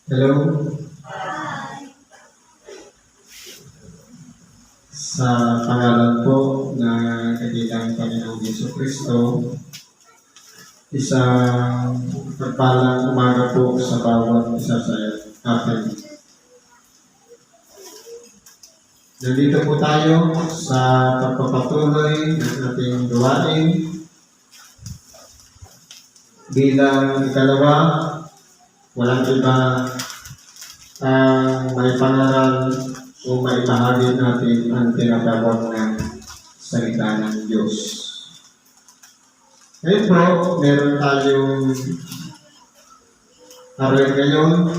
Hello, sa pangalan po na kagilang Panginoong Yesu Kristo, isang pagpalang umaga po sa bawat isa sa atin. Nandito po tayo sa pagpapatuloy ng ating gawain bilang ikalawa, walang iba ang may pangaral o may bahagi natin ang tinatawag ng salita ng Diyos. Ngayon po, meron tayong aral ngayon.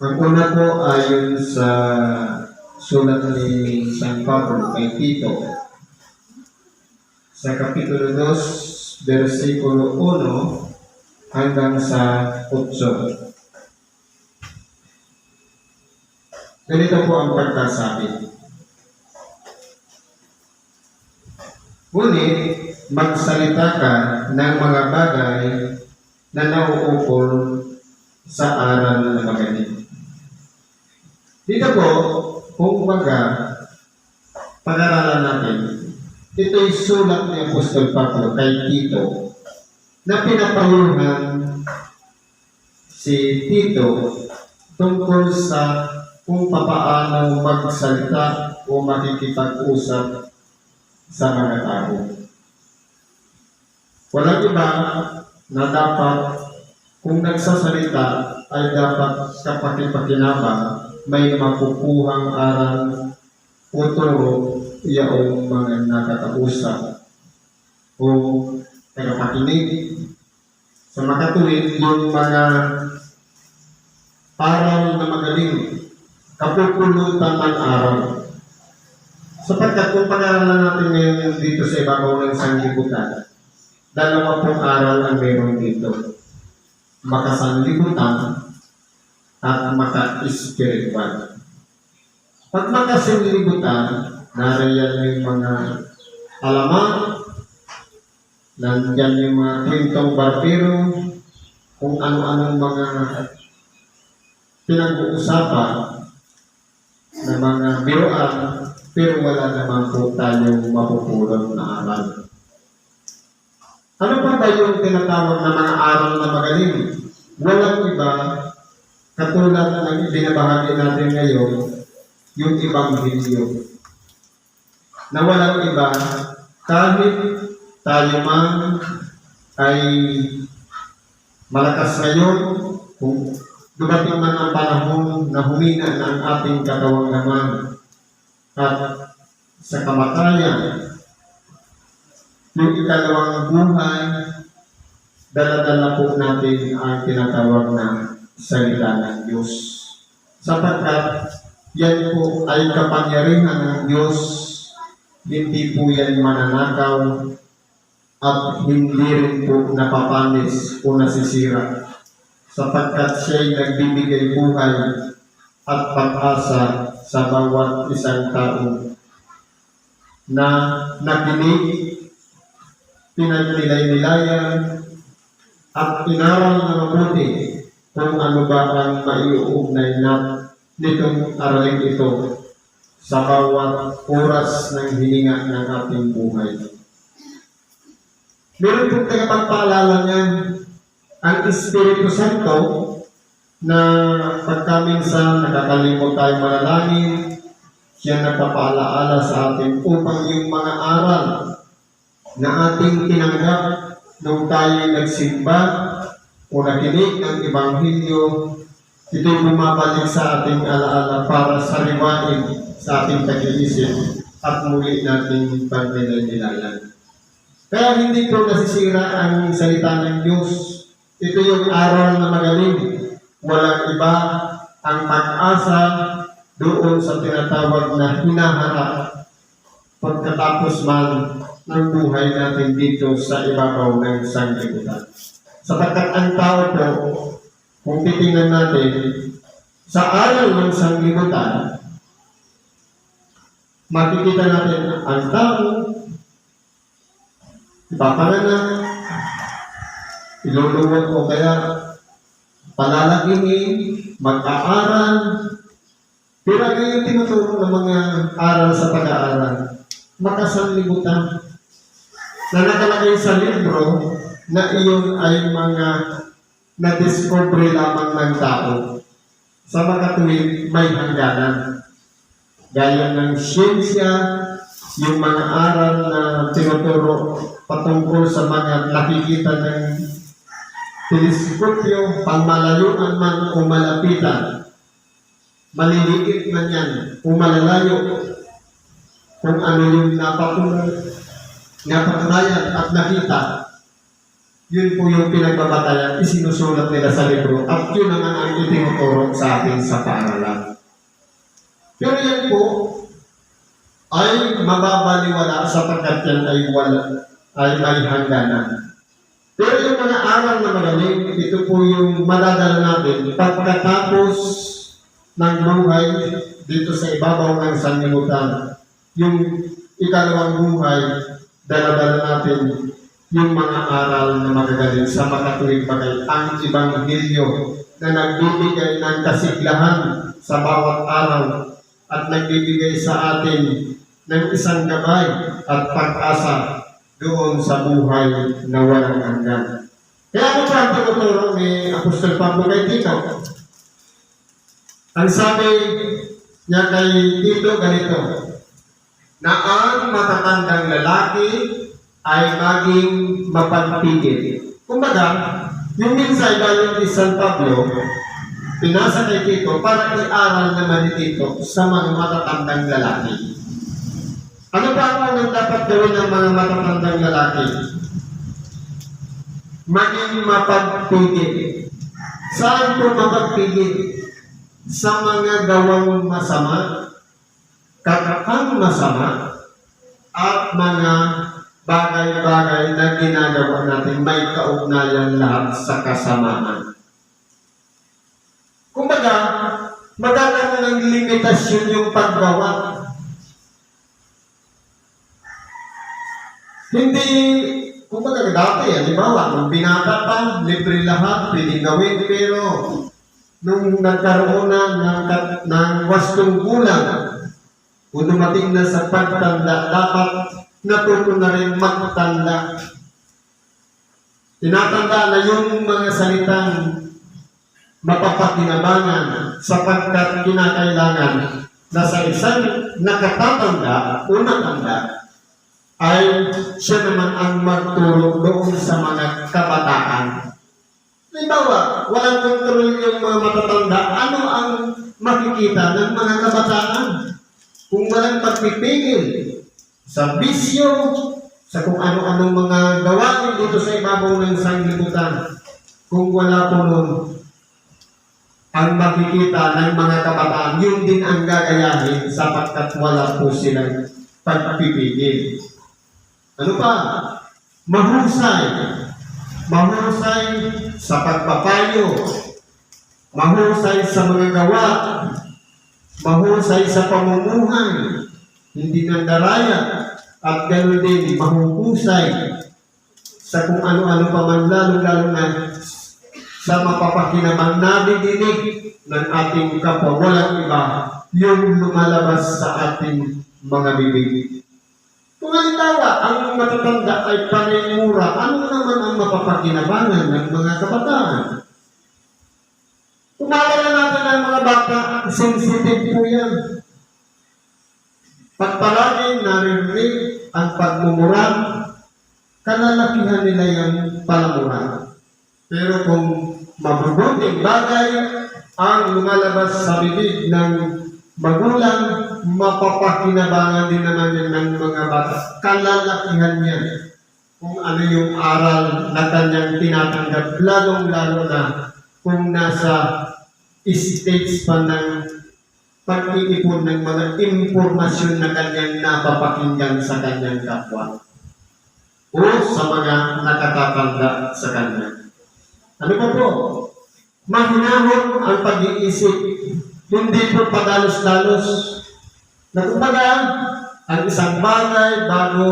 Ang una po ayon sa sulat ni San Pablo kay Tito sa Kapitulo 2, versikulo 1 hanggang sa 8. Ganito po ang pagkasabi. Ngunit magsalita ka ng mga bagay na nauukol sa aral na magaling. Dito po, kung pag-aralan natin, ito'y sulat ni Apostol Pablo kay Tito na pinapayuhan si Tito tungkol sa kung papaano magsalita o makikipag-usap sa mga tao. Walang iba na dapat kung nagsasalita ay dapat kapakipakinabang may makukuhang aral o turo iyaong mga nakakausap o tagapakinig. Sa makatuwid, yung mga aral na magaling, kapupulutan ng aral. Sapagkat kung pag-aaralan natin ngayon dito sa ibabaw ng sanglibutan, dalawa pong aral ang meron dito. Makasanglibutan at maka-spiritual. Pag makasanglibutan, nariyan yung mga alamat, nandyan yung mga kwentong barbero, kung ano-anong mga pinag-uusapan na mga biroan, pero wala naman po tayong mapupulot na aral. Ano pa ba yung tinatawag na mga aral na magaling? Walang iba, katulad ng ibinabahagi natin ngayon, yung Ebanghelyo. Na walang iba, kahit tayo man ay malakas ngayon, kung dumating man ang panahon na humina na ang ating katawang laman at sa kamatayan, yung ikalawang buhay, dala-dala po natin ang tinatawag na salita ng Diyos. Sapagkat yan po ay kapangyarihan ng Diyos, hindi po yan mananakaw at hindi rin po napapanis o nasisira. Sapagkat siya'y nagbibigay buhay at pag-asa sa bawat isang tao na nakinig, pinagnilay-nilayan, at inaral na mabuti kung ano ba ang maiuugnay nitong aralin ito sa bawat oras ng hininga ng ating buhay. Meron po tagapagpaalala niyan ang Espiritu Santo na pagkaminsan nakakalimot tayo manalangin, siya nagpapaalaala sa atin upang yung mga aral na ating tinanggap nung tayo nagsimba o nakinig ng Ebanghelyo, ito'y bumabalik sa ating alaala para sariwain sa ating pag-iisip at muli nating pagnilay-nilayan. Kaya hindi po nasisira ang salita ng Diyos. Ito yung aral na magaling. Walang iba ang pag-asa doon sa tinatawag na hinaharap pagkatapos man ng buhay natin dito sa ibabaw ng sanglibutan. Sapagkat ang tao po, kung titingnan natin, sa aral ng sanglibutan, makikita natin ang tao, ipapanganak, iluluwag o kaya Palalagingin, mag-aaral. Pero ano yung tinuturo ng mga aral sa pag-aaral? Makasanlibutan. Na nakalagay sa libro na iyon ay mga na-discover lamang ng tao. Sa makatuwid, may hangganan. Gaya ng siyensya, yung mga aral na tinuturo patungkol sa mga nakikita ng teleskopyo, pangmalayuan man o malapitan. Maliliit man yan, o malalayo, kung ano yung napatunayan at nakita, yun po yung pinagbabatayan, isinusulat nila sa libro, at yun naman ang itinuturo sa atin sa paaralan. Pero yan po ay mababaliwala sapagkat yan ay may hangganan. Pero yung mga aral na magaling, ito po yung madadala natin pagkatapos ng buhay dito sa ibabaw ng sanlibutan. Yung ikalawang buhay, dala-dala natin yung mga aral na magagaling sa makatuwid bagay, ang Ebanghelyo na nagbibigay ng kasiglahan sa bawat araw at nagbibigay sa atin ng isang gabay at pag-asa doon sa buhay na walang hanggan. Kaya ano pa ang tinuturo ni Apostol Pablo kay Tito? Ang sabi niya kay Tito ganito, na ang matatandang lalaki ay maging mapagpigil. Kumbaga, yung minsay galing ni San Pablo, pinasa kay Tito para i-aral naman ni Tito sa mga matatandang lalaki. Ano pa ang dapat gawin ng mga matatandang lalaki? Maging mapagpigil. Saan po mapagpigil? Sa mga gawang masama, kakakang masama, at mga bagay-bagay na ginagawa natin may kaugnayan lahat sa kasamaan. Kumbaga, magkakaroon ng limitasyon yung paggawa. Hindi, kumbaga dati, halimbawa, nung binata pa, libre lahat, pwedeng gawin, pero nung nagkaroon na ng wastong gulang, kung dumating na sa pagtanda, dapat natuto na rin magtanda. Tinatanda na yung mga salitang mapapakinabangan sapagkat kinakailangan na sa isang nakatatanda o natanda ay siya naman ang magturo doon sa mga kabataan. Halimbawa, walang kontrol yung mga matatanda, ano ang makikita ng mga kabataan? Kung walang pagpipigil sa bisyo, sa kung ano-anong mga gawain dito sa ibabaw ng sanglibutan, kung wala po nun, ang makikita ng mga kabataan, yun din ang gagayahin sapagkat wala po silang pagpipigil. Ano pa? Mahusay. Mahusay sa pagpapayo. Mahusay sa mga gawa. Mahusay sa pamumuhay. Hindi nandaraya. At ganoon din, mahuhusay sa kung ano-ano pa man, lalo-lalo na sa mapapakinabang nabidinig ng ating kapwa. Walang iba yung lumalabas sa ating mga bibig. Kung halimbawa, ang matatanda ay panimura, ano naman ang mapapakinabangan ng mga kabataan? Kumalala natin ang mga bata, sensitive po yan. Pag palaging naririnig ang pagmumura, kalalakihan nila yung palamura. Pero kung mabubuting bagay ang lumalabas sa bibig ng magulang, mapapakinabangan din naman yan ng mga bata. Kalalakihan yan. Kung ano yung aral na kanyang tinatanggap, lalong-lalo na kung nasa stage pa ng pag-iipon ng mga impormasyon na kanyang napapakinggan sa kanyang kapwa o sa mga nakatatanda sa kanya. Ano pa po? Mahinahon ang pag-iisip. Hindi po padalos-dalos. Na kumbaga, ang isang bagay bago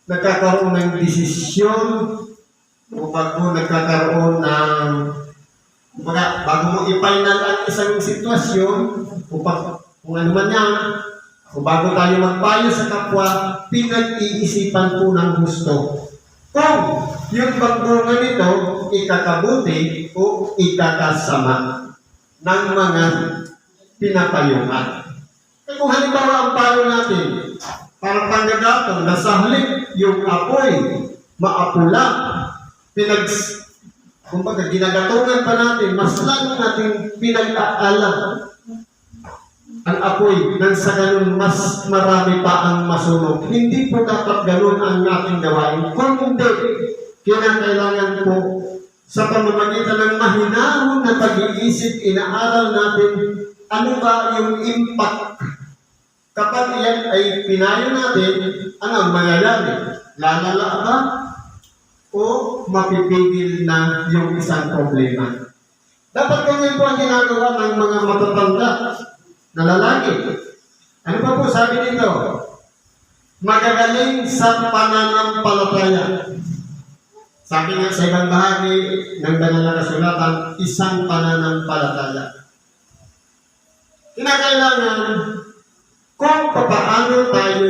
nagkakaroon ng desisyon o bago nagkakaroon ng i-final ang isang sitwasyon, kung ano man yan, o bago tayo magpayo sa kapwa, pinag-iisipan po ng gusto. Kung yung pagbunga nito, ikakabuti o ikakasama ng mga pinapayungan. Kung halimbawa ang payo natin, parang panggagatong, nasa halip yung apoy, maapula, kumbaga ginagatungan pa natin, mas lalo natin pinag-aalam ang apoy nang sa ganun mas marami pa ang masunog. Hindi po dapat ganun ang ating gawain. Kung hindi, kinakailangan po sa pamamagitan ng mahinahon na pag-iisip, inaaral natin ano ba yung impact. Kapag yan ay pinayo natin, ano ang mangyayari? Lalala ba? O mapipigil na yung isang problema? Dapat ganyan po ang ginagawa ng mga matatanda na lalaki. Ano pa po sabi dito? Magagaling sa pananampalataya. Sabi nga sa ibang bahagi ng banal na kasulatan, isang pananampalataya. Kinakailangan kung paano tayo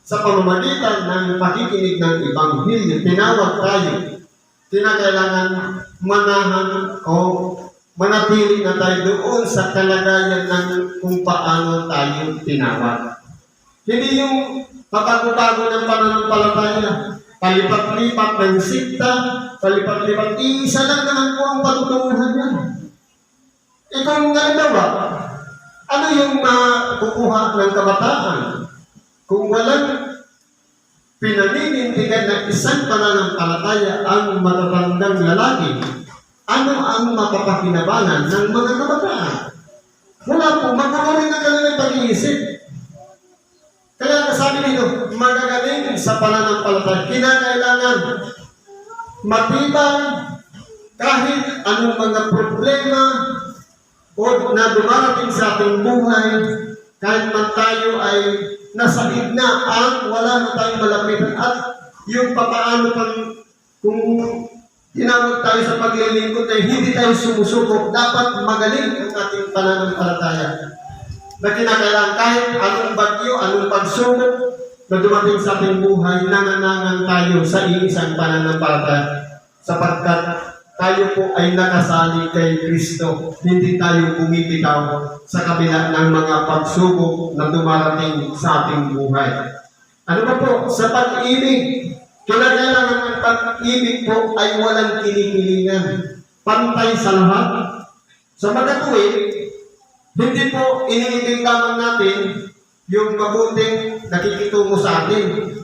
sa pamamagitan ng pakikinig ng Ebanghelyo, tinawag tayo, kinakailangan manahan o manatili na tayo doon sa kalagayan ng kung paano tayo tinawag. Hindi yung pabago-bago ng pananampalataya, palipat-lipat ng sikta, palipat-lipat, isa lang naman po ang patutunguhan niya. Kung ba, ano yung makukuha ng kabataan? Kung walang pinaninindigan na isang pananampalataya ang matatandang lalaki, ano ang mapapakinabangan ng mga kabataan? Wala po, magkakaroon na kanilang pag-iisip. Kaya sabi nito, magagaling sa pananampalataya, kinakailangan matibay kahit anong mga problema o na dumarating sa ating buhay, kahit man tayo ay nasa gitna at wala na tayong malapitan at yung papaano pang kung tinawag tayo sa paglilingkod na hindi tayo sumusuko, dapat magaling ang ating pananampalataya. Na kinakailangan kahit anong bagyo, anong pagsubok na dumating sa ating buhay, nanganangan tayo sa iisang pananampalataya sapagkat tayo po ay nakasali kay Kristo. Hindi tayo bumibitaw sa kabila ng mga pagsubok na dumarating sa ating buhay. Ano ba po? Sa pag-ibig, kinakailangan ang pag-ibig po ay walang kinikilingan. Pantay sa lahat. Sa magkatuwid, hindi po iniibig lamang natin yung mabuting nakikitungo sa atin.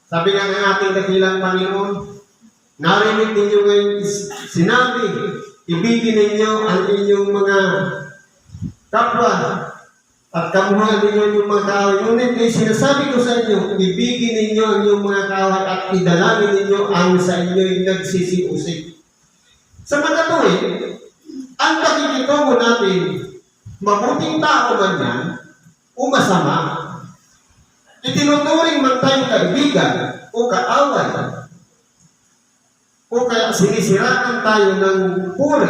Sabi nga ng ating dakilang Panginoon, narinig ninyo ngayon sinabi, ibigin ninyo ang inyong mga kapwa at kamuhan ninyo yung mga kaaway. Ngunit ay sinasabi ko sa inyo, ibigin ninyo ang inyong mga kaaway at idalangin ninyo ang sa inyo'y nagsisiusig. Sa magkatuwid, ang nakikitungo natin, mabuting tao man yan, o masama, itinuturing man tayong kaibigan o kaaway, o kaya sinisiraan tayo ng puri,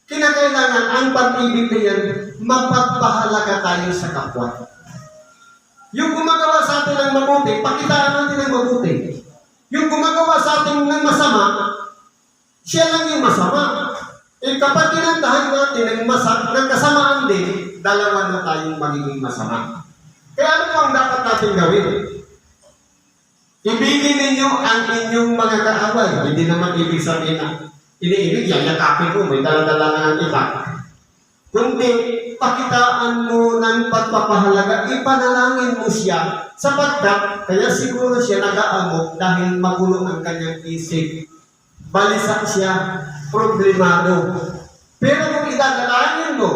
kinakailangan ang pag-ibig na yan, mapagpahalaga tayo sa kapwa. Yung gumagawa sa atin ng mabuti, pakitaan natin ng mabuti. Yung gumagawa sa atin ng masama, siya lang yung masama. Eh kapag kinantahan natin ng kasamaan din, dalawa na tayong magiging masama. Kaya ano po ang dapat natin gawin? Ibigin ninyo ang inyong mga kaaway. Hindi naman ibig sabihin na iniibig yan, yakapin mo, may dala-dala na ng iba. Kundi, pakitaan mo ng pagpapahalaga, ipanalangin mo siya, sapagkat, kaya siguro siya nag-aamok dahil magulo ang kanyang isip. Balisa siya, problemado. Pero kung idadalangin mo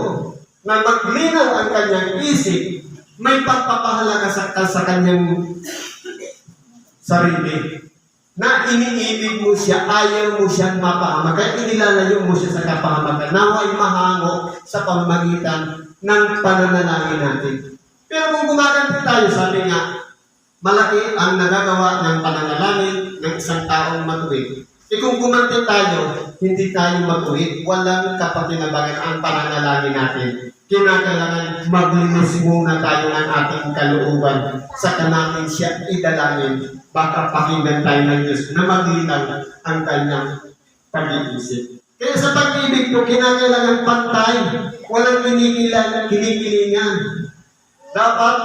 na maglinaw ang kanyang isip, may pagpapahalaga sa kanyang sarili. Na iniibig mo siya, ayaw mo siyang mapahamak, kaya inilalayo mo siya sa kapahamakan. Naway mahango sa pamamagitan ng pananalangin natin. Pero kung gumaganti tayo, sabi nga, malaki ang nagagawa ng pananalangin ng isang taong matuwid. Kung gumanti tayo, hindi tayo mag-uwi. Walang kapakinabangan ang pananalangin natin. Kinakailangan maglinis muna tayo ng ating kalooban. Saka natin siya idalangin. Baka pakinggan tayo ng Diyos na maglinaw ang kanyang pag-iisip. Kaya sa pag-ibig ko, kinakailangan pantay. Walang kinikilingan. Dapat,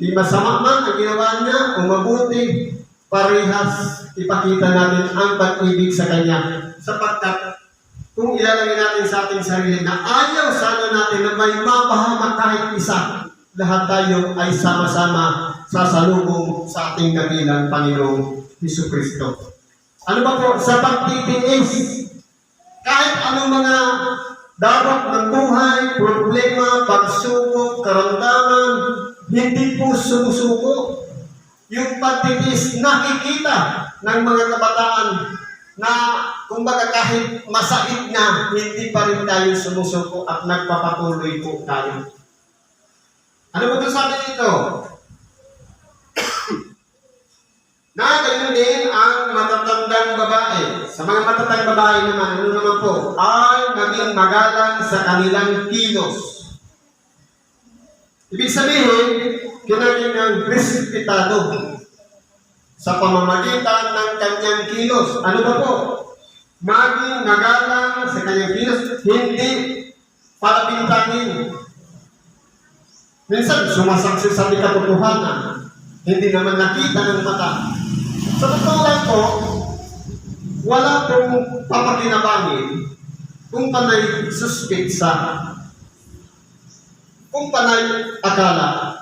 di masama man ang ginawa niya o mabuti, parehas ipakita natin ang pag-ibig sa Kanya. Sapagkat kung ilalagay natin sa ating sarili na ayaw sana natin na may mapahamak kahit isa, lahat tayo ay sama-sama sasalubong sa ating dakilang Panginoong Jesucristo. Ano ba po? Sa pagtitiis, kahit anong mga dapat ng buhay, problema, pagsubok, karamdaman, hindi po sumusuko. Yung pagtitiis nakikita ng mga kabataan na kumbaga kahit masakit na, hindi pa rin tayo sumusuko at nagpapatuloy po tayo. Ano ba ito sabi dito? Na ganyan din ang matatandang babae. Sa mga matatandang babae naman, ano naman po? Ay maging magalang sa kanilang kilos. Ibig sabihin, kinakailangang resipitado sa pamamagitan ng kanyang kilos. Ano ba po? Maging magalang sa kanyang kilos, hindi palabintangin. Minsan, sumasaksi sa katotohanan, hindi naman nakita ng mata. Sa totoo lang po, wala pong papakinabangin kung panay suspitsa, kung panay akala,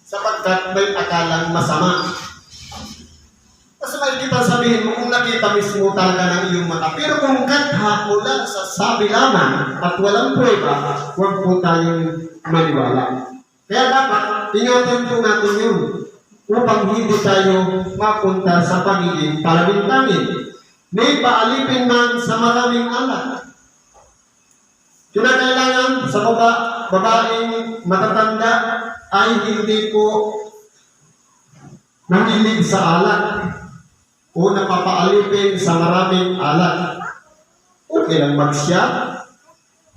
sapagkat may akalang masama. Kasi may kita sabihin mo kung nakita mismo talaga ng iyong mata. Pero kung katha mula sa sabi lamang at walang prueba, huwag po tayong maniwala. Kaya dapat, ingatan po natin yun upang hindi tayo mapunta sa pagiging palabintangin. May paalipin man sa maraming alat. Kinakailangan sa babaeng matatanda ay hindi po nahilig sa alat o napapaalipin sa maraming alat. Okay lang mag-shot,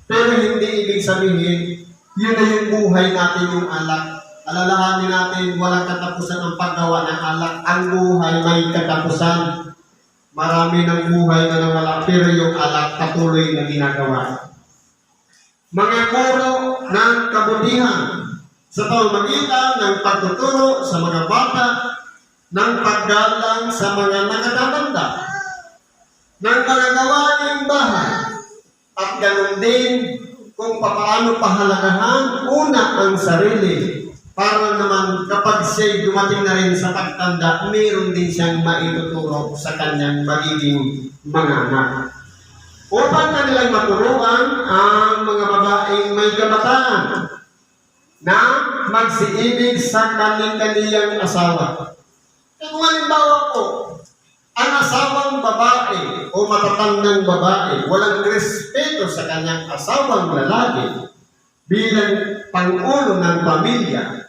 pero hindi ibig sabihin, yun na yung buhay natin yung alak. Alalahanin natin, walang katapusan ang paggawa ng alak. Ang buhay may katapusan. Marami ng buhay na nawala, pero yung alak patuloy na ginagawa. Mga guro ng kabutihan sa pamamagitan ng pagtuturo sa mga bata, ng paggalang sa mga nakatatanda, ng mga gawaing bahay, at ganoon din kung paano pahalagahan una ang sarili para naman kapag siya'y dumating na rin sa pagtanda, mayroon din siyang maituturo sa kanyang magiging mga anak. Upang kanilang maturuan ang mga babaeng may kabataan na magsiibig sa kanilang asawa. Kung halimbawa po, ang asawang babae o matatandang babae walang respeto sa kanyang asawang lalaki bilang pangulo ng pamilya,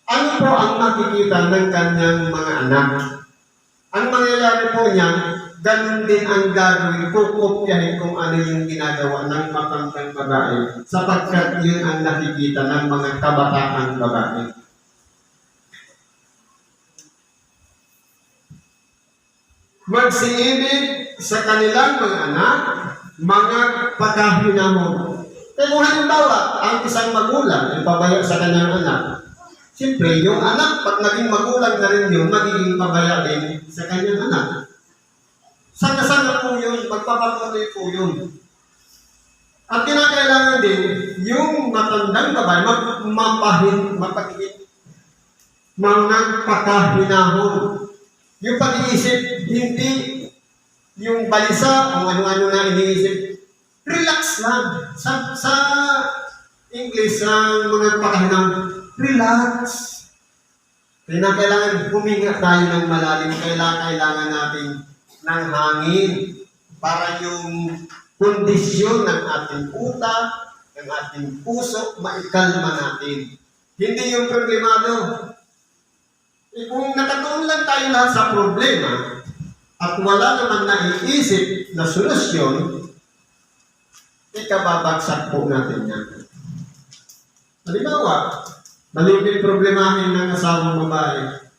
ano po ang makikita ng kanyang mga anak? Ang mangyayari po niyan, ganun din ang gagawin, kukopyahin kung ano yung ginagawa ng matandang babae sapagkat yun ang nakikita ng mga kabataang babae. Magsiibig sa kanilang mga anak, mga pagkahinamon. Kaya kung halimbawa, ang isang magulang ay pabaya sa kanyang anak, siyempre, yung anak, pag naging magulang na rin yun, magiging pabaya din sa kanyang anak. Sana po yun, magpapatuloy po yun. At kinakailangan din, yung matandang babae, mga pagkahinahon. Yung pag-iisip, hindi yung balisa o ano-ano na iniisip. Relax lang. Sa English, ang mga pagkahinang, relax. Kailangan huminga tayo ng malalim. Kailangan natin ng hangin para yung kondisyon ng ating utak, ng ating puso, maikalma natin. Hindi yung problemado. Kung nakatuon lang tayo lahat sa problema at wala naman naiisip na solusyon, ikababagsak po natin yan. Halimbawa, malimit problemahin ng asawang babae,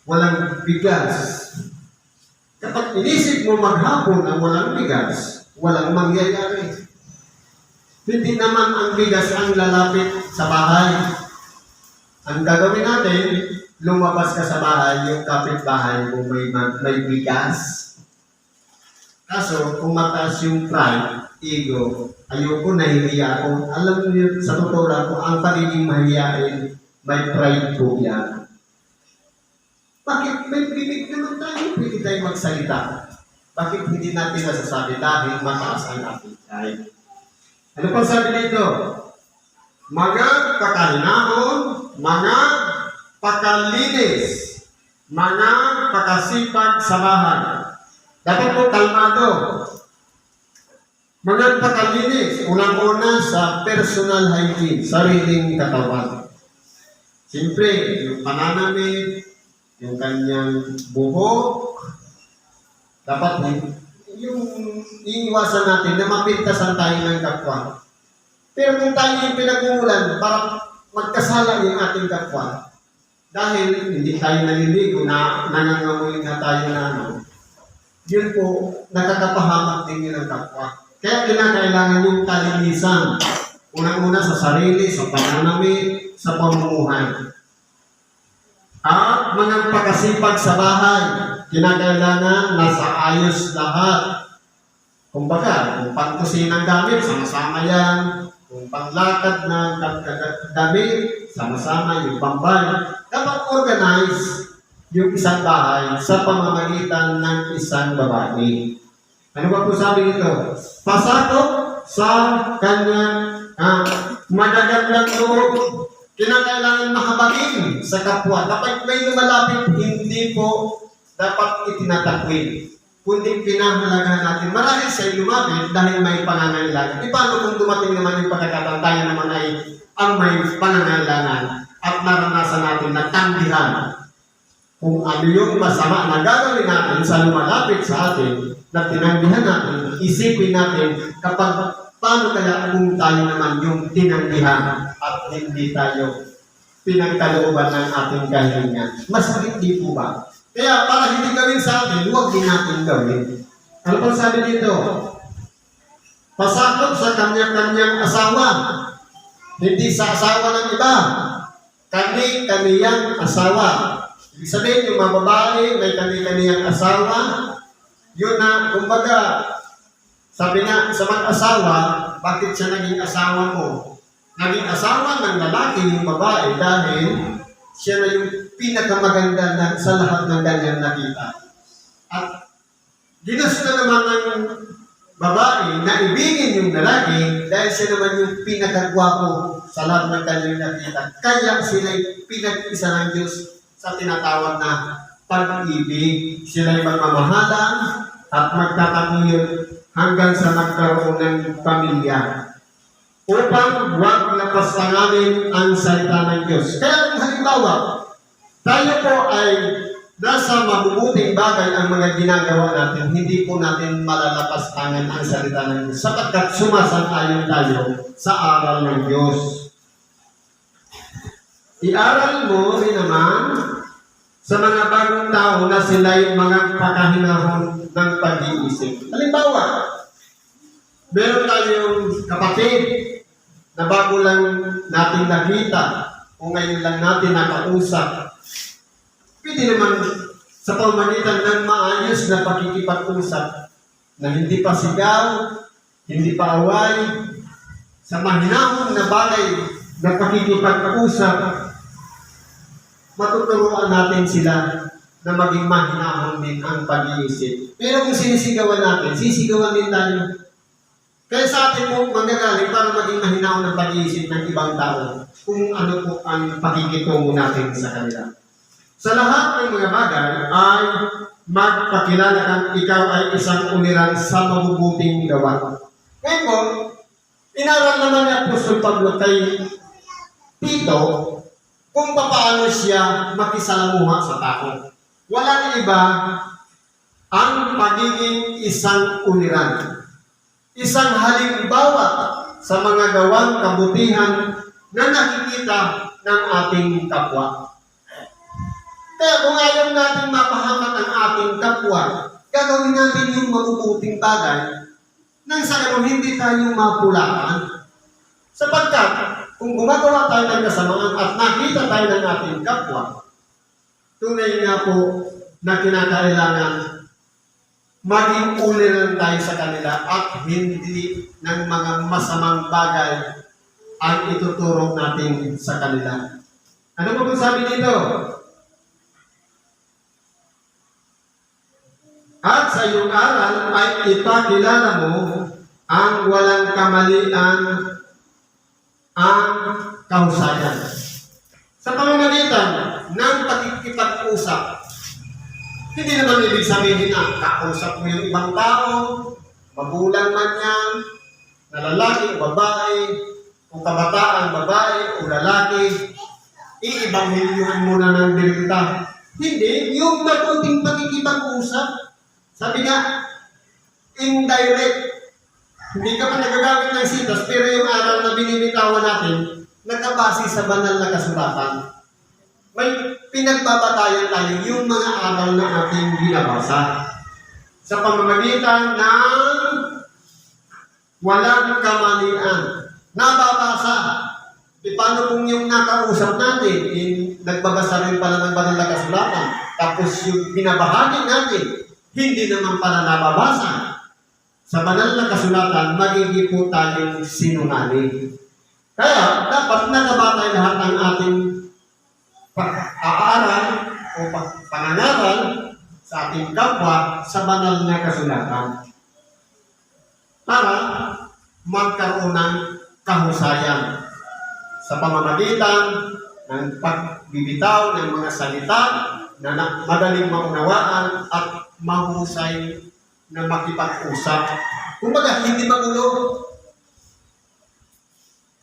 walang bigas. Kapag inisip mo maghapon na walang bigas, walang mangyayari. Hindi naman ang bigas ang lalapit sa bahay. Ang gagawin natin, lumabas ka sa bahay, yung kapitbahay mo may bigas. Kaso, kung mataas yung pride, ego, ayoko, nahihiya ako. Alam niyo, sa totoo lang, kung ang pagiging mahihiyain, may pride po yan. Bakit may bibig naman tayo? Pwede tayo magsalita. Bakit hindi natin nasasabi dahil mataas ang ating pride? Ano pang sabi dito? Mga kakahinahon, mga pakalinis, mga pakasipag sa bahay. Dapat po kalmado. Mga pakalinis, unang-una sa personal hygiene, sariling katawan. Siyempre, yung pananamit, yung kanyang buhok, dapat yung iiwasan natin na mapintasan tayo ng kapwa. Pero kung tayo yung pinag-uulan, para magkasala yung ating kapwa, dahil hindi tayo naliligo na nangangamoy na tayo na yun po, nakakapahamak din yun ng kapwa. Kaya kinakailangan yung kalinisan. Unang-una sa sarili, sa pananamit, sa pamumuhay. At mga pakasipag sa bahay, kinakailangan nasa ayos lahat. Kumbaga, kung pangkusin ng gamit, sama-sama yan. Kung panglakad ng damit, sama-sama yung pambay. Dapat organize yung isang bahay sa pamamagitan ng isang babae. Ano ba po sabi nito? Pasakop sa kanyang magagandang loob. Kinakailangan mahabagin sa kapwa. Kapag may lumalapit, hindi po dapat itinatakwil, kundi pinahalagahan natin. Marahil sa'yo lumapit dahil may pangangailangan. E paano kung dumating naman yung pagkakataon, tayo naman ay ang may pangangailangan at naranasan natin na tanggihan kung ano yung masama na gagawin natin sa lumalapit sa atin, na tinanggihan natin, isipin natin kapag paano kaya kung tayo naman yung tinanggihan at hindi tayo pinagkalooban ng ating kahilingan. Masakit di po ba? Kaya para hindi gawin sa atin, huwag din natin gawin. Ano pang sabi dito? Pasakop sa kanya-kanyang asawa, hindi sa asawa ng iba. Kani-kaniyang asawa. Ibig sabihin, yung mga babae, may kani-kaniyang asawa. Yun na, kumbaga, sabi nga sa mag-asawa, bakit siya naging asawa mo? Naging asawa ng lalaki yung babae dahil siya na yung pinakamaganda na sa lahat ng kanyang nakita. At ginusto naman ng babae na ibigin yung lalaki dahil siya naman yung pinakagwapo sa lahat ng kanyang nakita. Kaya sila'y pinag-isa ng Diyos sa tinatawag na pag-ibig. Sila'y magmamahalan at magtatangiyod hanggang sa magkaroon ng pamilya. Upang huwag napastanganin ang salita ng Diyos. Kaya kung halimbawa, tayo po ay nasa mabubuting bagay ang mga ginagawa natin, hindi po natin malalapastangan ang salita ng Diyos sapagkat sumasang-ayon tayo sa aral ng Diyos. Iaral mo rin naman sa mga bagong tao na sila'y mga pakahinahon ng pag-iisip. Halimbawa, meron tayong kapatid na bago lang natin nakita o ngayon lang natin nakausap. Pwede naman sa pamamagitan ng maayos na pakikipag-usap na hindi pa sigaw, hindi pa away, sa mahinahon na bagay na pakikipag-usap, matuturuan natin sila na maging mahinahon din ang pag-iisip. Pero kung sinisigawan natin, sisigawan din tayo. Kaya sa atin po manggagaling para maging mahinahon ang pag-iisip ng ibang tao kung ano po ang pakikitungo natin sa kanila. Sa lahat ng mga bagay ay magpakilala kang ikaw ay isang uliran sa mabubuting gawa. Ngayon po, inaral naman ni Apostol Pablo kay Tito kung paano siya makisalamuha sa tao. Walang iba ang pagiging isang uliran. Isang halimbawa sa mga gawang kabutihan na nakikita ng ating kapwa. Kaya kung ayaw natin mapahamak ang ating kapwa, gagawin natin yung mabubuting bagay nang sa ganun hindi tayo mapulaan. Sapagkat kung gumagawa tayo ng kasamaan at nakita tayo ng ating kapwa, tunay nga po na kinakailangan maging uliran tayo sa kanila at hindi ng mga masamang bagay ang ituturo natin sa kanila. Ano po sabi dito? At sa iyong aral ay ipakilala mo ang walang kamalian ang kahusayan. Sa pamamagitan ng pakikipag-usap, hindi naman ibig sabihin na kausap mo yung ibang tao, magulang man yan, na lalaki o babae, o kabataan, babae o lalaki, iibanghelyuhan mo na ng direkta. Hindi, yung mabuting pakikipag-usap. Sabi nga, indirect. Hindi ka pa nagagamit ng sitas, pero yung aral na binimitawan natin, nagkabase sa banal na kasulatan. May pinagbabatayan tayo yung mga aral na ating binabasa. Sa pamamagitan ng walang kamalian. Nababasa. Paano kung yung nakausap natin, nagbabasa rin pala ng banal na kasulatan, tapos yung binabahagi natin, hindi naman pala nababasa. Sa banal na kasulatan, magiging po tayong sinungaling. Kaya, dapat nakabatay lahat ng ating aaral o pangangaral sa ating kapwa sa banal na kasulatan para magkaroon ng kahusayan sa pamamagitan ng pagbibitaw ng mga salita na madaling maunawaan at mahusay na makipag-usap. Kumbaga, hindi magulo.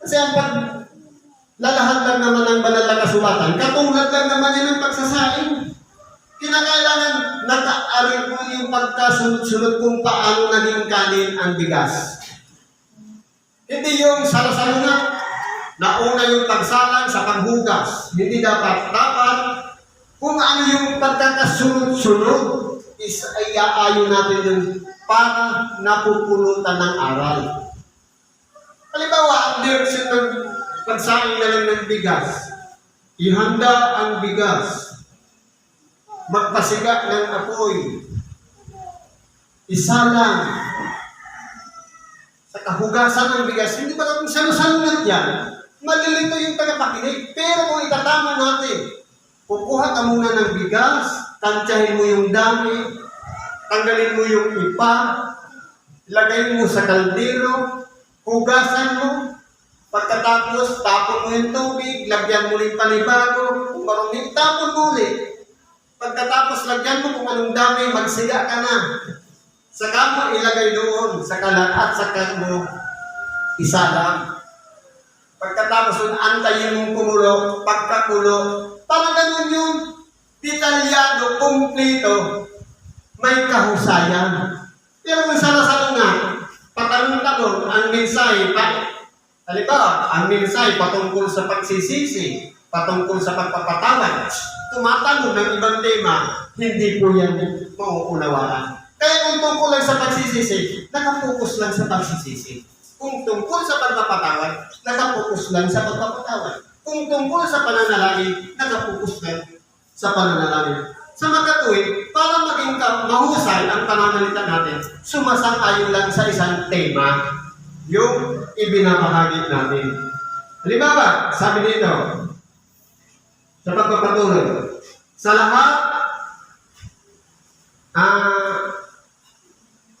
Kasi ang lalahan lang naman ng banal na kasulatan, katulad lang naman yan ng pagsasaing. Kinakailangan nakaarin mo yung pagkasunod-sunod kung paano naging kanin ang bigas. Hindi yung salo-salungan, nauna yung pagsalang sa paghugas. Hindi dapat. Dapat kung ano yung pagkakasunod-sunod is ay aayon natin yun para napupulutan ng aral. Halimbawa, ang direksyon ng pagsaing na lang ng bigas. Ihanda ang bigas. Magpasiga ng apoy. Isalang. Sa kahugasan ng bigas, hindi ba kung salo-salungan yan? Malilito yung tagapakinig. Pero kung itatama natin, kukuha ka muna ng bigas, tansyahin mo yung dami, tanggalin mo yung ipa, ilagay mo sa kaldero, hugasan mo, pagkatapos tapon mo yung tubig, lagyan mo rin panibago, kung marunong tapon mo ulit. Pagkatapos lagyan mo kung anong dami, magsiga ka na. Saka mo ilagay doon sa kalan at saka mo isalang. Pagkatapos nun, antayin mong kumulo, pagkakulo, parang ganun yung detalyado, kumplito, may kahusayan. Pero kung sala-salungan, patanong-tanong, ang mensahe, halimbawa, ang mensahe patungkol sa pagsisisi, patungkol sa pagpapatawad, tumatanong ng ibang tema, hindi po yan mauunawaan. Kaya kung tungkol lang sa pagsisisi, nakapokus lang sa pagsisisi. Kung tungkol sa pagpapatawad, nakapokus lang sa pagpapatawad. Kung tungkol sa pananalangin, nakapokus lang sa pananalangin. Sa makatuwid, para maging mahusay ang pananalita natin, sumasang-ayon lang sa isang tema, yung ibinabahagi natin. Halimbawa, sabi dito, sa pagpapatuloy, sa lahat,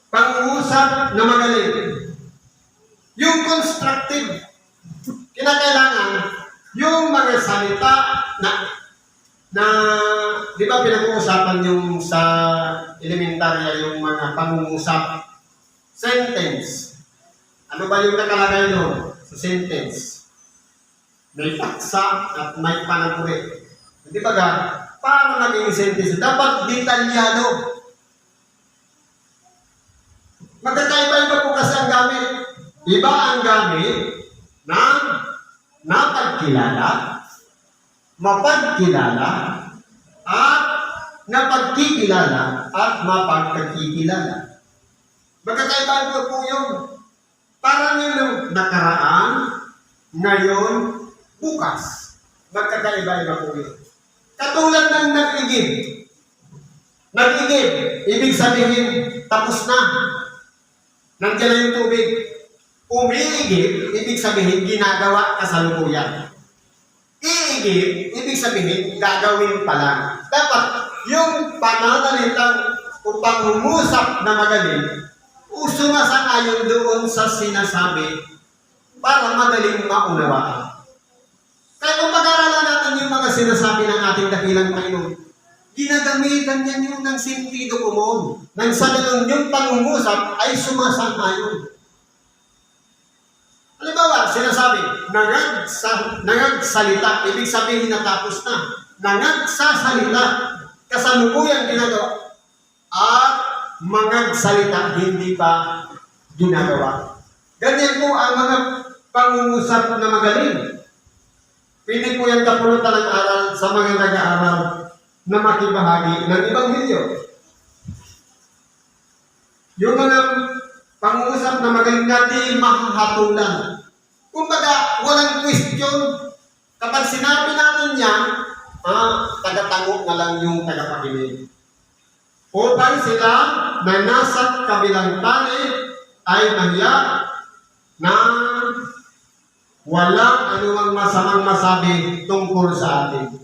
pang-uusap na magaling, yung constructive, kinakailangan, yung mga salita na di ba pinag-uusapan yung sa elementarya, yung mga pangungusap, sentence. Ano ba yung nakalagay doon sa sentence? May paksa at may panaguri. Di ba ga? Para maging sentence, dapat detalyado. Magkakaiba-iba po kasi ang gamit. Iba ang gamit ng napagkilala, mapagkilala, at napagkikilala, at mapagkakikilala. Magkakaiba po yun. Parang yung nakaraan, ngayon, bukas. Magkakaiba-iba po yun. Katulad ng nag-igib. Nag-igib, ibig sabihin, tapos na. Nandiyan na yung tubig. Umiigib, ibig sabihin, ginagawa kasalukuyan. Iigib, ibig sabihin, gagawin pa lang. Dapat, yung pananalitang o pangungusap na magaling, sumasang-ayon doon sa sinasabi para madaling maunawaan. Kaya kung pag-aralan natin yung mga sinasabi ng ating dakilang Panginoon, ginagamitan niya yung ng sentido komon. Nang sa ganun, yung pangungusap ay sumasang-ayon. Halimbawa, sinasabi, nangagsalita, ibig sabihin natapos na. Nangagsasalita, kasalukuyan ginagawa. At mangagsalita, hindi pa ginagawa. Ganyan po ang mga pangungusap na magaling. Pwede po yan kapulutan ng aral sa mga nag-aaral na makibahagi ng Ebanghelyo. Yung mga pangungusap na magaling natin mahahatulan. Kumbaga, walang question. Kapag sinabi natin yan, tagatango na lang yung tagapakinig. Upang sila na nasa kabilang panig ay mahiya na walang anumang masamang masabi tungkol sa atin.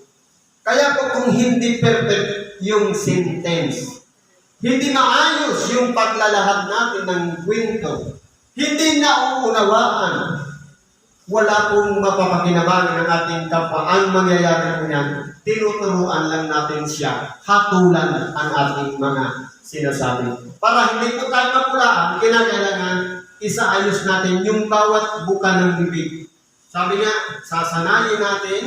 Kaya po kung hindi perfect yung sentence, hindi maayos yung paglalahad natin ng kwento, hindi nauunawaan, wala pong mapapakinabangan ng ating kapwa. Ang mangyayari po niyan, tinuturuan lang natin siya, hatulan ang ating mga sinasabi. Para hindi po tayo mapulaan, kinakailangan isaayos natin yung bawat buka ng bibig. Sabi nga, sasanayin natin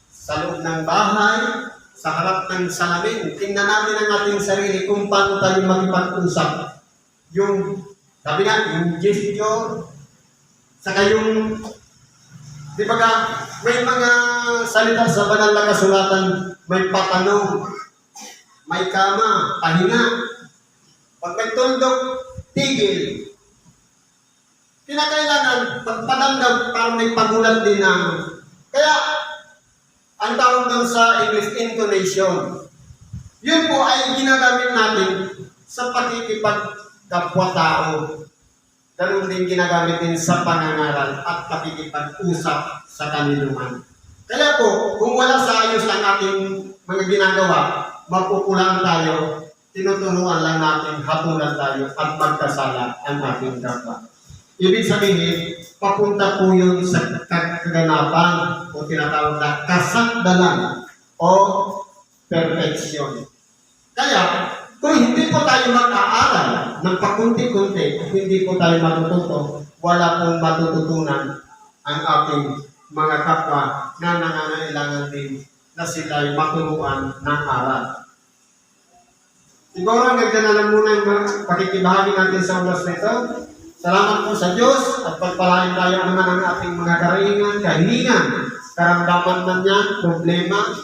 sa loob ng bahay, sa harap ng salamin. Tingnan natin ang ating sarili kung paano tayo makipag-usap. Yung, sabi nga, yung gesture, saka yung, di ba ka, may mga salita sa banal na kasulatan, may patanong, may kama, pahinga. Pag may tuldok, tigil. Kinakailangan, pagpadamdam, parang may pagulat din na. Kaya, ang tawag doon sa English, intonation. Yun po ay ginagamit natin sa pakikipagkapwa-tao. Ganun din ginagamit din sa pangangaral at pakikipag-usap sa kaniluman. Kaya po, kung wala sa ayos ang ating mga ginagawa, mapupulaan tayo, tinuturuan lang natin, hatulan tayo, at magkasala ang ating kapwa. Ibig sabihin, papunta po yun sa kaganapan o tinatawag na kasakdalan o perfeksyon. Kaya, kung hindi po tayo mag-aaral ng pakunti-kunti, hindi po tayo matututo, wala pong matututunan ang ating mga kapwa na nangangailangan din na sila'y maturuan ng aral. Siguro, hanggang na lang muna yung pakikibahagi natin sa oras na ito. Salamat po sa Diyos at pagpalain tayo naman ang ating mga karingan, kahilingan, karamdaman man yan, problema,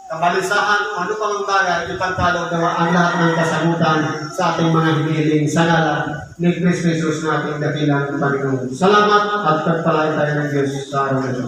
kabalisahan, ano pang ang bagay, ipagpalaw daw ang lahat ng kasagutan sa ating mga hinihiling sa ngalan ni Kristo Jesus na ating dakilang Panginoon. Salamat at pagpalain tayo ng Diyos sa araw na ito.